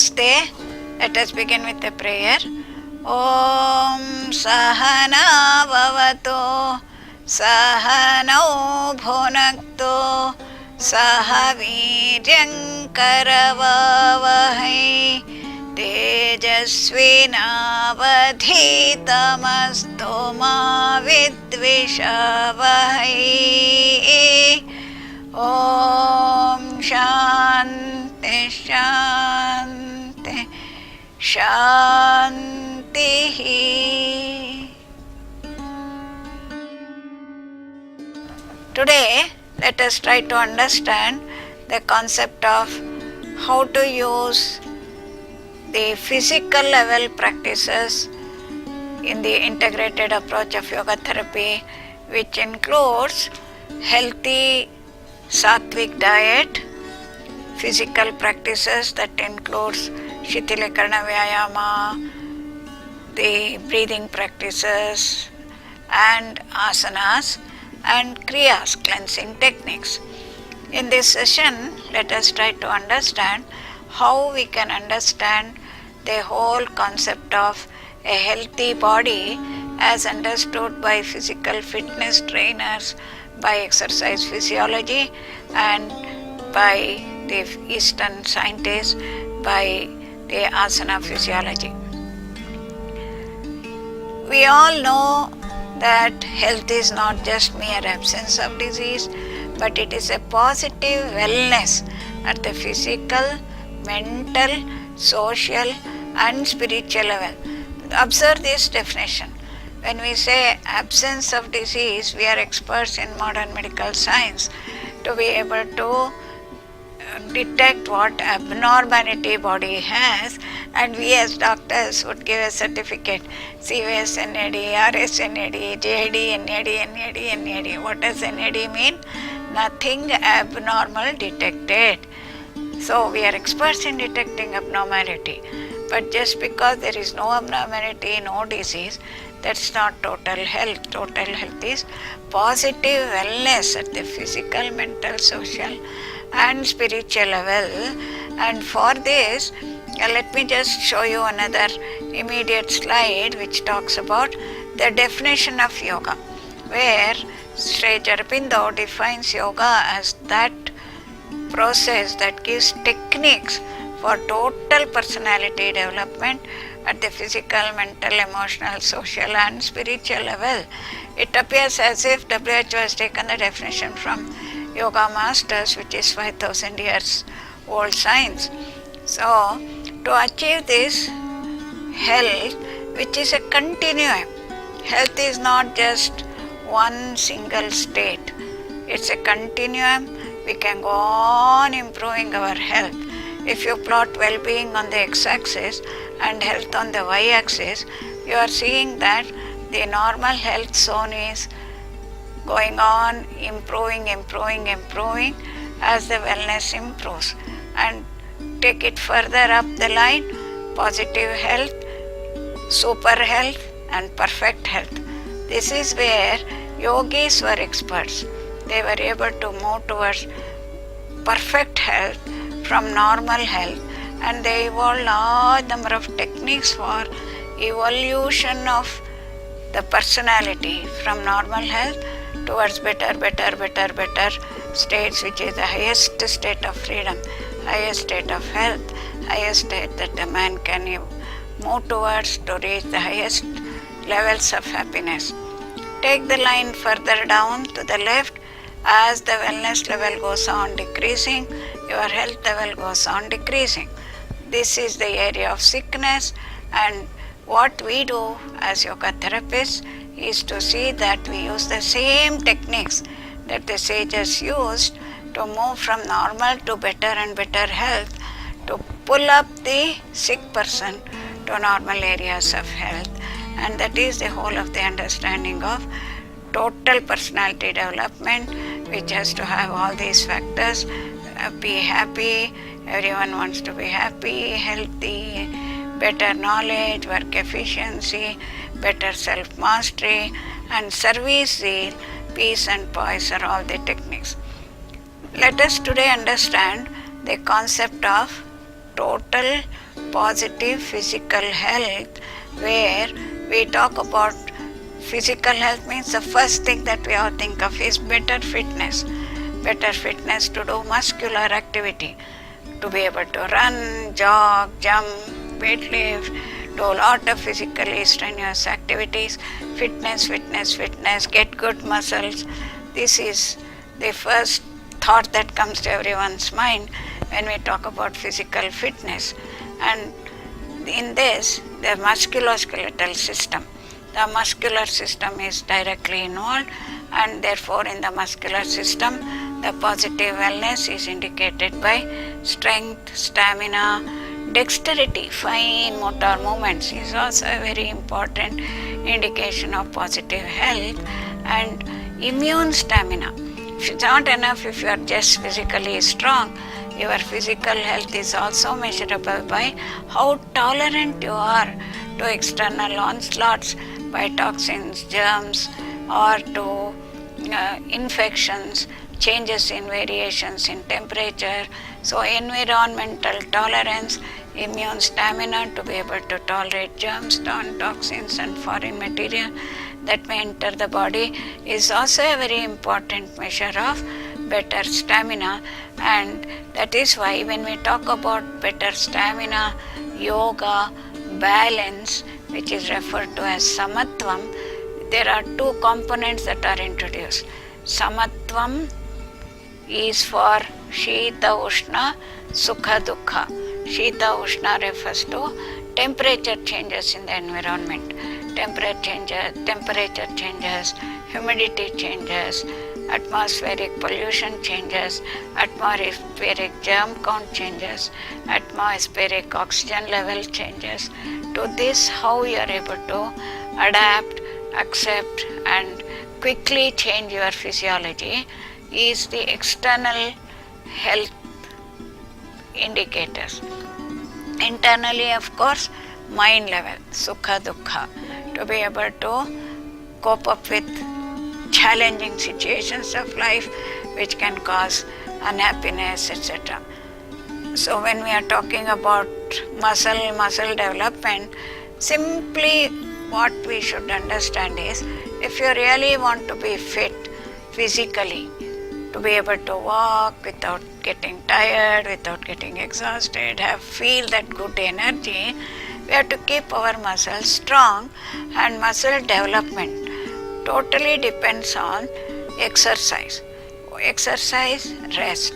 Namaste. Let us begin with a prayer. Om Sahana Vavato Sahanau Bhunakto Sahaviryan Karavavahai Tejasvinavadhitamastu ma vidvishavahai. Om Shanti Shanti Shanti. Today, let us try to understand the concept of how to use the physical level practices in the integrated approach of yoga therapy, which includes healthy sattvic diet, physical practices that includes Shithilakarana Vyayama, the breathing practices and asanas, and kriyas, cleansing techniques. In this session, let us try to understand how we can understand the whole concept of a healthy body as understood by physical fitness trainers, by exercise physiology, and by the Eastern scientists, by the asana physiology. We all know that health is not just mere absence of disease, but it is a positive wellness at the physical, mental, social, and spiritual level. Observe this definition. When we say absence of disease, we are experts in modern medical science to be able to detect what abnormality body has, and we as doctors would give a certificate, CVS NAD, RS NAD, JD NAD, NAD, NAD. What does NAD mean? Nothing abnormal detected. So we are experts in detecting abnormality. But just because there is no abnormality, no disease, that's not total health. Total health is positive wellness at the physical, mental, social, and spiritual level. And for this, let me just show you another immediate slide which talks about the definition of yoga, where Sri Aurobindo defines yoga as that process that gives techniques for total personality development at the physical, mental, emotional, social, and spiritual level. It appears as if WHO has taken the definition from Yoga Masters, which is 5000 years old science. So, to achieve this health, which is a continuum, health is not just one single state, it's a continuum. We can go on improving our health. If you plot well-being on the x-axis and health on the y-axis, you are seeing that the normal health zone is going on improving as the wellness improves. And take it further up the line, positive health, super health, and perfect health. This is where yogis were experts. They were able to move towards perfect health from normal health, and they evolved large number of techniques for evolution of the personality from normal health towards better states, which is the highest state of freedom, highest state of health, highest state that a man can move towards to reach the highest levels of happiness. Take the line further down to the left. As the wellness level goes on decreasing, your health level goes on decreasing. This is the area of sickness, and what we do as yoga therapists is to see that we use the same techniques that the sages used to move from normal to better and better health, to pull up the sick person to normal areas of health. And that is the whole of the understanding of total personality development, which has to have all these factors. Be happy, everyone wants to be happy, healthy, better knowledge, work efficiency, better self-mastery, and service zeal, peace and poise are all the techniques. Let us today understand the concept of total positive physical health, where we talk about physical health means the first thing that we all think of is better fitness. Better fitness to do muscular activity, to be able to run, jog, jump, weightlift, do a lot of physically strenuous activities. Fitness, fitness, fitness, get good muscles. This is the first thought that comes to everyone's mind when we talk about physical fitness. And in this, the musculoskeletal system. The muscular system is directly involved, and therefore in the muscular system, the positive wellness is indicated by strength, stamina, dexterity, fine motor movements is also a very important indication of positive health, and immune stamina. It's not enough if you are just physically strong. Your physical health is also measurable by how tolerant you are to external onslaughts by toxins, germs, or to infections, changes in variations in temperature. So environmental tolerance, immune stamina to be able to tolerate germs, toxins and foreign material that may enter the body is also a very important measure of better stamina. And that is why when we talk about better stamina, yoga, balance, which is referred to as samatvam, there are two components that are introduced. Samatvam is for Shita Ushna, Sukha Dukha. Shita Ushna refers to temperature changes in the environment. Temperature changes, humidity changes, atmospheric pollution changes, atmospheric germ count changes, atmospheric oxygen level changes. To this, how you are able to adapt, accept and quickly change your physiology is the external health indicators. Internally, of course, mind level, sukha dukkha, to be able to cope up with challenging situations of life which can cause unhappiness, etc. So when we are talking about muscle development, simply what we should understand is, if you really want to be fit physically, to be able to walk without getting tired, without getting exhausted, feel that good energy, we have to keep our muscles strong, and muscle development totally depends on exercise. Exercise, rest.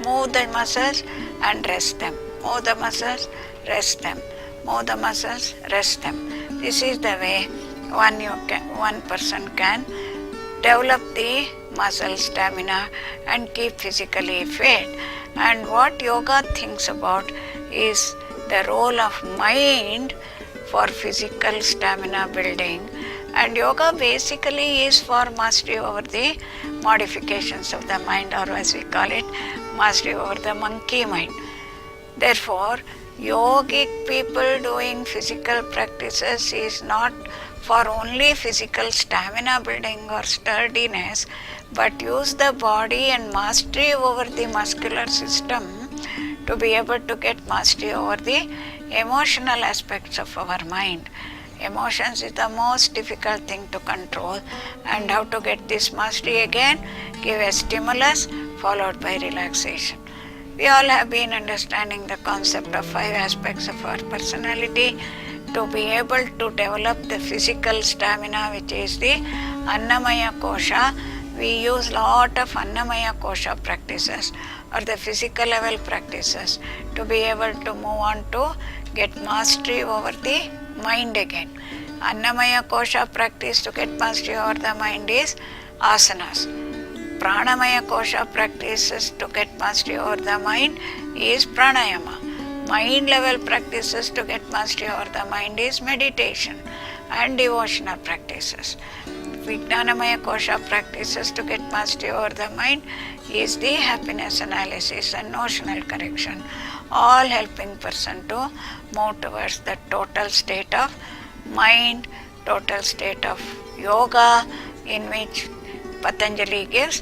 Move the muscles and rest them. Move the muscles, rest them. Move the muscles, rest them. This is the way one person can develop the muscle stamina and keep physically fit. And what yoga thinks about is the role of mind for physical stamina building. And yoga basically is for mastery over the modifications of the mind, or as we call it, mastery over the monkey mind. Therefore, yogic people doing physical practices is not for only physical stamina building or sturdiness, but use the body and mastery over the muscular system to be able to get mastery over the emotional aspects of our mind. Emotions is the most difficult thing to control, and how to get this mastery again? Give a stimulus followed by relaxation. We all have been understanding the concept of 5 aspects of our personality. To be able to develop the physical stamina, which is the Annamaya Kosha, we use lot of Annamaya Kosha practices or the physical level practices to be able to move on to get mastery over the mind again. Annamaya Kosha practice to get mastery over the mind is asanas. Pranamaya Kosha practices to get mastery over the mind is pranayama. Mind level practices to get mastery over the mind is meditation and devotional practices. Vijnanamaya Kosha practices to get mastery over the mind is the happiness analysis and notional correction, all helping person to move towards the total state of mind, total state of yoga, in which Patanjali gives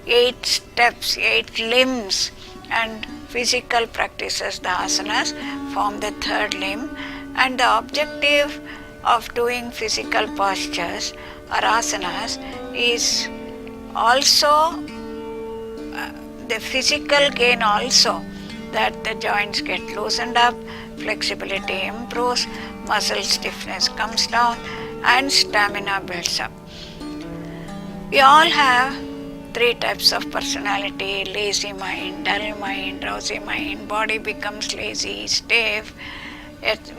8 steps, 8 limbs and physical practices, the asanas, form the third limb, and the objective of doing physical postures or asanas is also the physical gain also, that the joints get loosened up, flexibility improves, muscle stiffness comes down, and stamina builds up. We all have three types of personality: lazy mind, dull mind, drowsy mind. Body becomes lazy, stiff,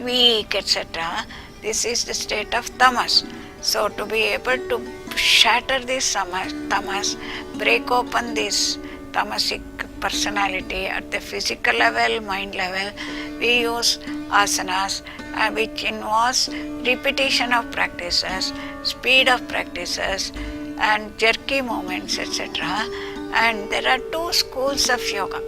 weak, etc. This is the state of tamas. So to be able to shatter this tamas, break open this tamasic personality at the physical level, mind level, we use asanas, which involves repetition of practices, speed of practices, and jerky movements, etc. And there are two schools of yoga.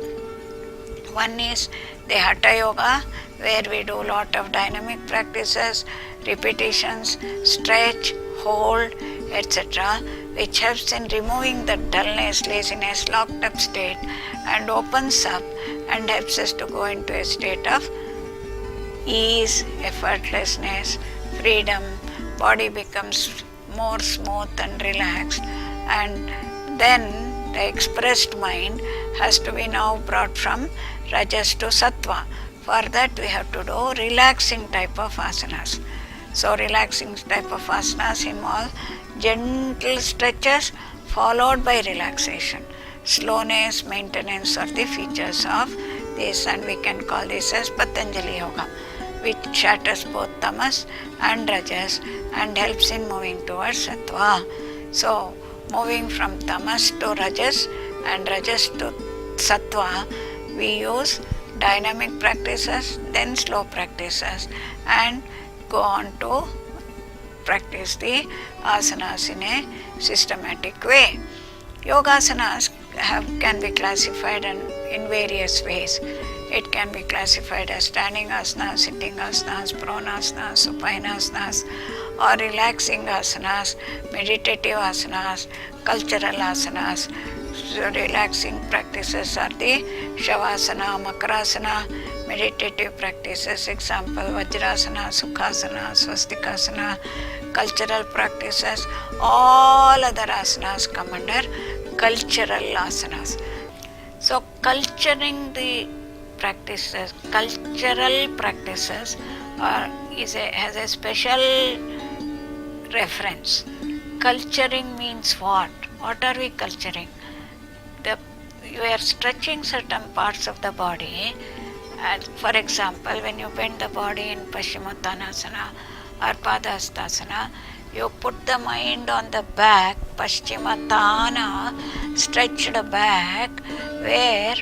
One is the Hatha Yoga, where we do a lot of dynamic practices, repetitions, stretch, hold, etc., which helps in removing the dullness, laziness, locked up state, and opens up and helps us to go into a state of ease, effortlessness, freedom. Body becomes more smooth and relaxed, and then the expressed mind has to be now brought from rajas to sattva. For that we have to do relaxing type of asanas. So relaxing type of asanas involve gentle stretches followed by relaxation. Slowness, maintenance are the features of this, and we can call this as Patanjali Yoga, which shatters both tamas and rajas and helps in moving towards sattva. So moving from tamas to rajas and rajas to sattva, we use dynamic practices, then slow practices, and go on to practice the asanas in a systematic way. Yogasanas can be classified in various ways. It can be classified as standing asanas, sitting asanas, pranasana, supinasanas, or relaxing asanas, meditative asanas, cultural asanas. So relaxing practices are the shavasana, makarasana, meditative practices, example Vajrasana, Sukhasana, Swastikasana. Cultural practices, all other asanas come under cultural asanas. So culturing the practices, cultural practices has a special reference. Culturing means what? What are we culturing? You are stretching certain parts of the body. And for example, when you bend the body in Paschimottanasana or Padahastasana, you put the mind on the back, Paschimotthana, stretched back, where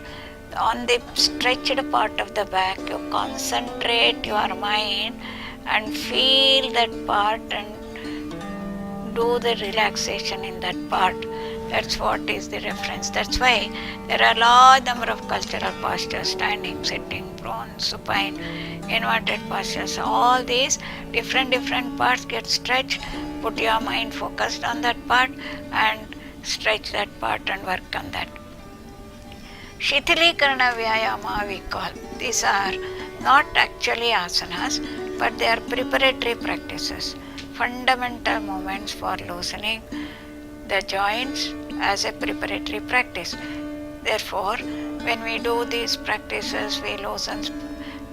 on the stretched part of the back you concentrate your mind and feel that part and do the relaxation in that part. That's what is the reference. That's why there are a large number of cultural postures: standing, sitting, prone, supine, inverted postures. All these different parts get stretched. Put your mind focused on that part and stretch that part and work on that. Shithilikarana Vyayama we call. These are not actually asanas, but they are preparatory practices, fundamental movements for loosening the joints as a preparatory practice. Therefore, when we do these practices, we loosen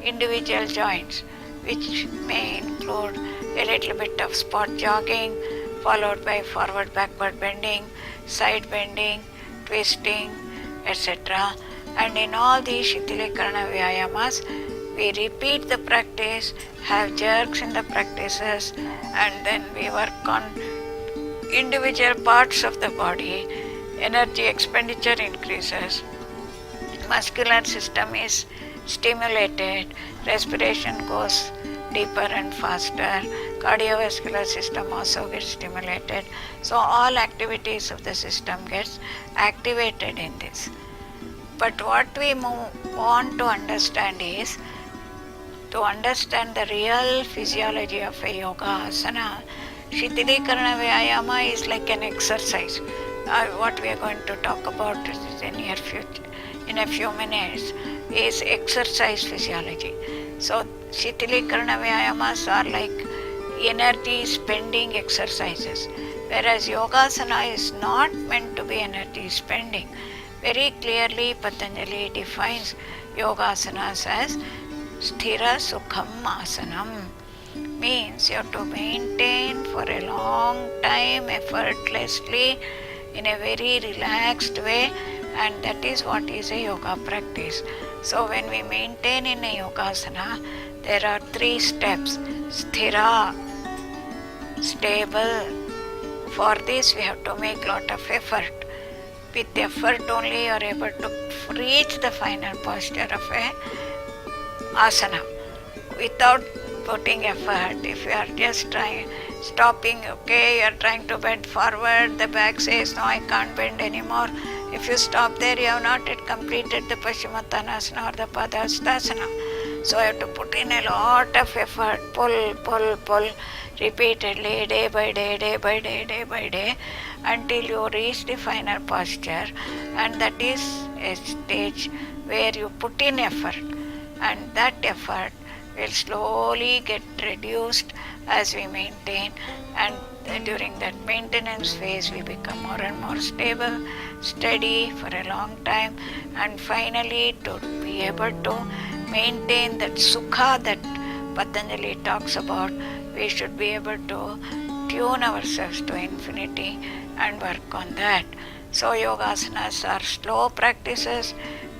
individual joints, which may include a little bit of spot jogging, followed by forward backward bending, side bending, twisting, etc. And in all these Shithilikarana Vyayamas, we repeat the practice, have jerks in the practices, and then we work on individual parts of the body. Energy expenditure increases, muscular system is stimulated, respiration goes deeper and faster, cardiovascular system also gets stimulated. So all activities of the system gets activated in this. But what we want to understand is, to understand the real physiology of a yoga asana, Shithilikarana Vyayama is like an exercise. What we are going to talk about in a few minutes is exercise physiology. So Shitilikarana Vyayamas are like energy spending exercises, whereas Yogasana is not meant to be energy spending. Very clearly Patanjali defines Yogasanas as Sthira Sukham Asanam. Means you have to maintain for a long time effortlessly in a very relaxed way, and that is what is a yoga practice. So when we maintain in a yogasana, there are 3 steps. Sthira, stable. For this we have to make lot of effort. With effort only you are able to reach the final posture of a asana. Without putting effort, if you are just stopping, okay, you are trying to bend forward, the back says, no, I can't bend anymore. If you stop there, you have not yet completed the Paschimottanasana or the Padhastasana. So you have to put in a lot of effort, pull, repeatedly, day by day, day by day, until you reach the final posture. And that is a stage where you put in effort, and that effort will slowly get reduced as we maintain, and during that maintenance phase we become more and more stable, steady for a long time, and finally to be able to maintain that sukha that Patanjali talks about, we should be able to tune ourselves to infinity and work on that. So yogasanas are slow practices,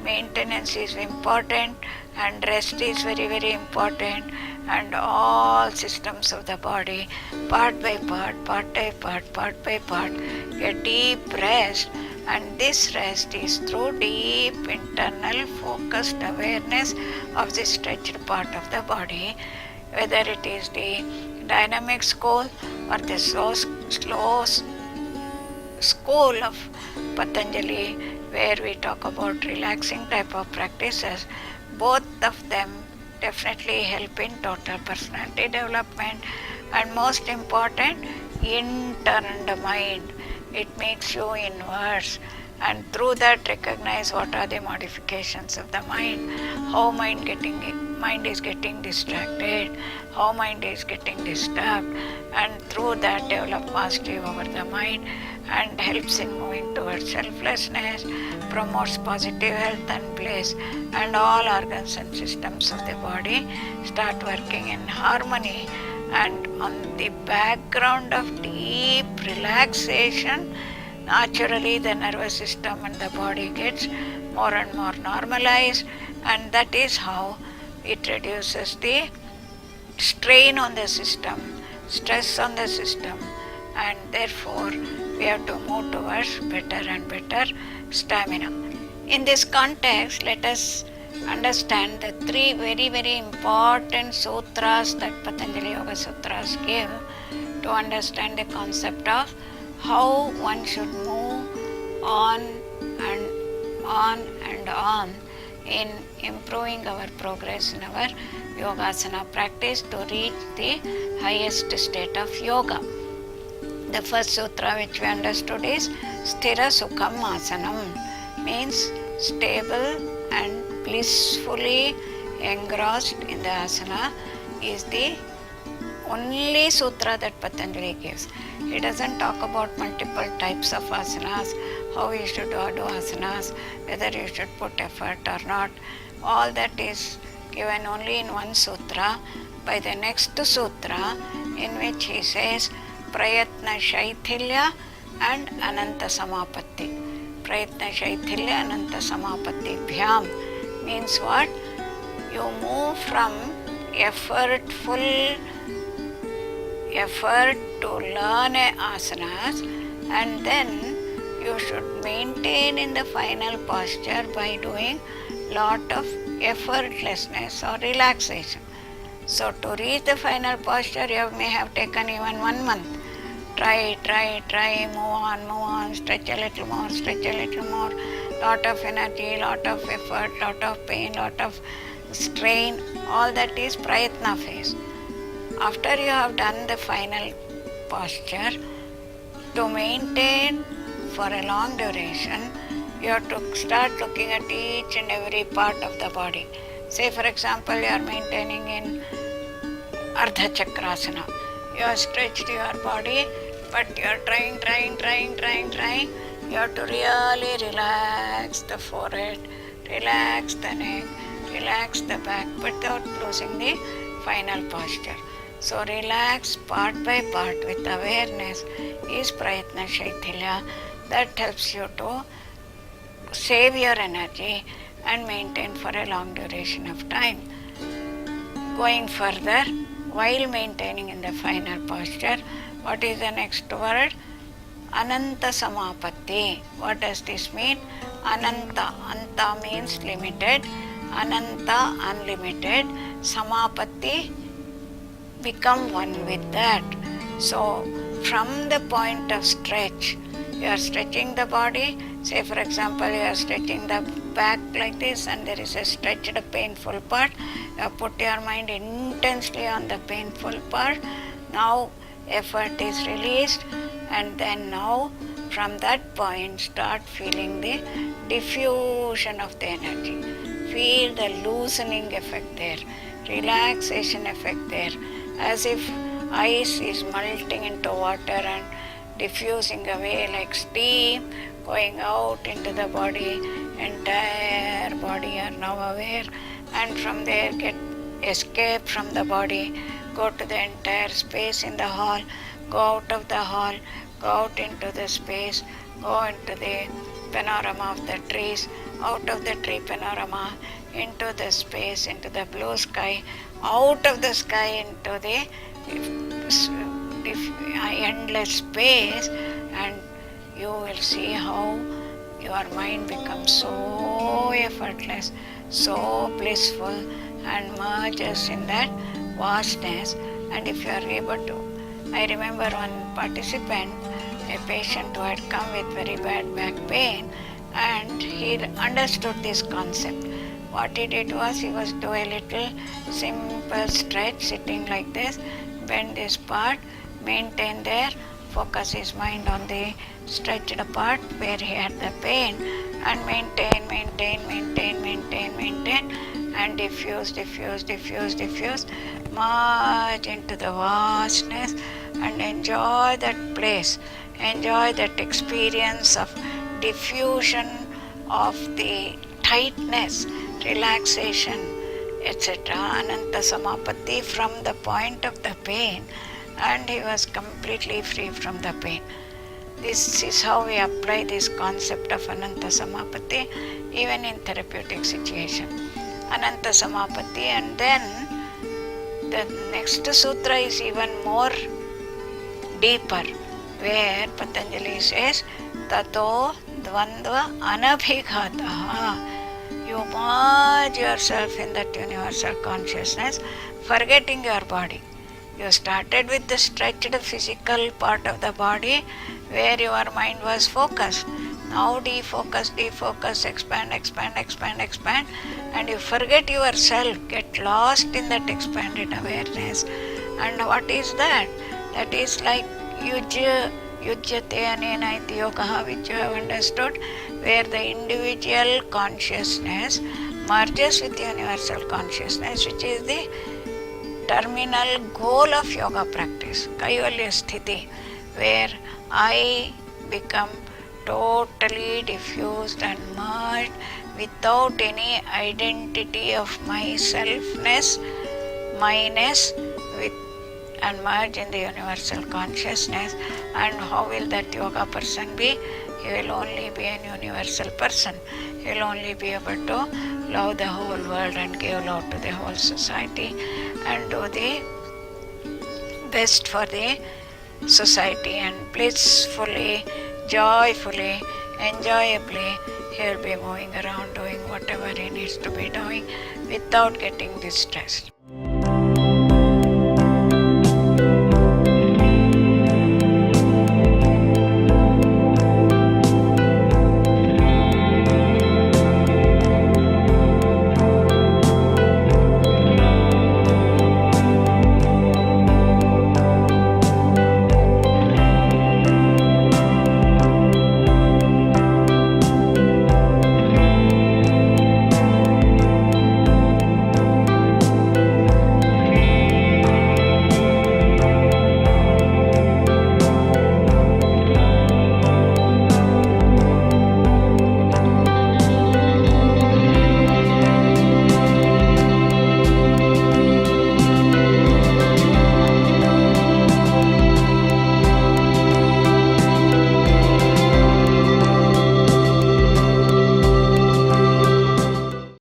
maintenance is important, and rest is very, very important, and all systems of the body, part by part by part, get deep rest, and this rest is through deep internal focused awareness of the stretched part of the body, whether it is the dynamic school or the slow school of Patanjali, where we talk about relaxing type of practices. Both of them definitely help in total personality development, and most important, in turned mind. It makes you inwards, and through that recognize what are the modifications of the mind, how mind is getting distracted, how mind is getting disturbed, and through that develop mastery over the mind, and helps in moving towards selflessness, promotes positive health and bliss, and all organs and systems of the body start working in harmony. And on the background of deep relaxation, naturally the nervous system and the body gets more and more normalized, and that is how it reduces the strain on the system, stress on the system, and therefore we have to move towards better and better stamina. In this context, let us understand the 3 very, very important sutras that Patanjali Yoga Sutras give to understand the concept of how one should move on and on in improving our progress in our yogasana practice to reach the highest state of yoga. The first sutra which we understood is Sthira Sukham Asanam, means stable and blissfully engrossed in the asana, is the only sutra that Patanjali gives. He doesn't talk about multiple types of asanas, how you should do asanas, whether you should put effort or not. All that is given only in one sutra. By the next sutra, in which he says Prayatna Shaithilya and Ananta Samapatti. Prayatna Shaithilya Ananta Samapatti Bhyam means what? You move from effortful effort to learn asanas, and then you should maintain in the final posture by doing lot of effortlessness or relaxation. So to reach the final posture, you may have taken even 1 month. Try, move on, stretch a little more, lot of energy, lot of effort, lot of pain, lot of strain, all that is prayatna phase. After you have done the final posture, to maintain for a long duration, you have to start looking at each and every part of the body. Say for example, you are maintaining in Ardha Chakrasana. You have stretched your body, but you are trying. You have to really relax the forehead, relax the neck, relax the back, without losing the final posture. So relax part by part with awareness is Prayatna Shaithilya. That helps you to save your energy and maintain for a long duration of time. Going further, while maintaining in the final posture, what is the next word? Ananta Samapatti. What does this mean? Ananta. Anta means limited. Ananta, unlimited. Samapatti, become one with that. So, from the point of stretch, you are stretching the body. Say, for example, you are stretching the back like this, and there is a stretched, painful part. You put your mind intensely on the painful part. Now, effort is released, and then now, from that point, start feeling the diffusion of the energy. Feel the loosening effect there, relaxation effect there, as if ice is melting into water and diffusing away like steam, going out into the body. Entire body are now aware, and from there get escape from the body, go to the entire space in the hall, go out of the hall, go out into the space, go into the panorama of the trees, out of the tree panorama, into the space, into the blue sky, out of the sky into the endless space, and you will see how your mind becomes so effortless, so blissful, and merges in that vastness. And if you are able to, I remember one participant, a patient who had come with very bad back pain, and he understood this concept. What he did was, he was do a little simple stretch, sitting like this, bend this part, maintain there, focus his mind on the stretched part where he had the pain, and maintain, and diffuse, merge into the vastness, and enjoy that place, enjoy that experience of diffusion of the tightness, relaxation, etc. Ananta Samapatti from the point of the pain, and he was completely free from the pain. This is how we apply this concept of Ananta Samapatti even in therapeutic situation. Ananta Samapatti, and then the next sutra is even more deeper, where Patanjali says, Tato Dvandva Anabhighataha. You merge yourself in that universal consciousness, forgetting your body. You started with the stretched physical part of the body where your mind was focused. Now defocus, expand, and you forget yourself, get lost in that expanded awareness. And what is that? That is like yujyate anena iti yogaha, which you have understood, where the individual consciousness merges with universal consciousness, which is the terminal goal of yoga practice, Kaivalya Sthiti, where I become totally diffused and merged without any identity of myselfness, myness, with, and merge in the universal consciousness. And how will that yoga person be? He will only be an universal person. He will only be able to love the whole world and give love to the whole society and do the best for the society, and blissfully, joyfully, enjoyably, he will be moving around doing whatever he needs to be doing without getting distressed.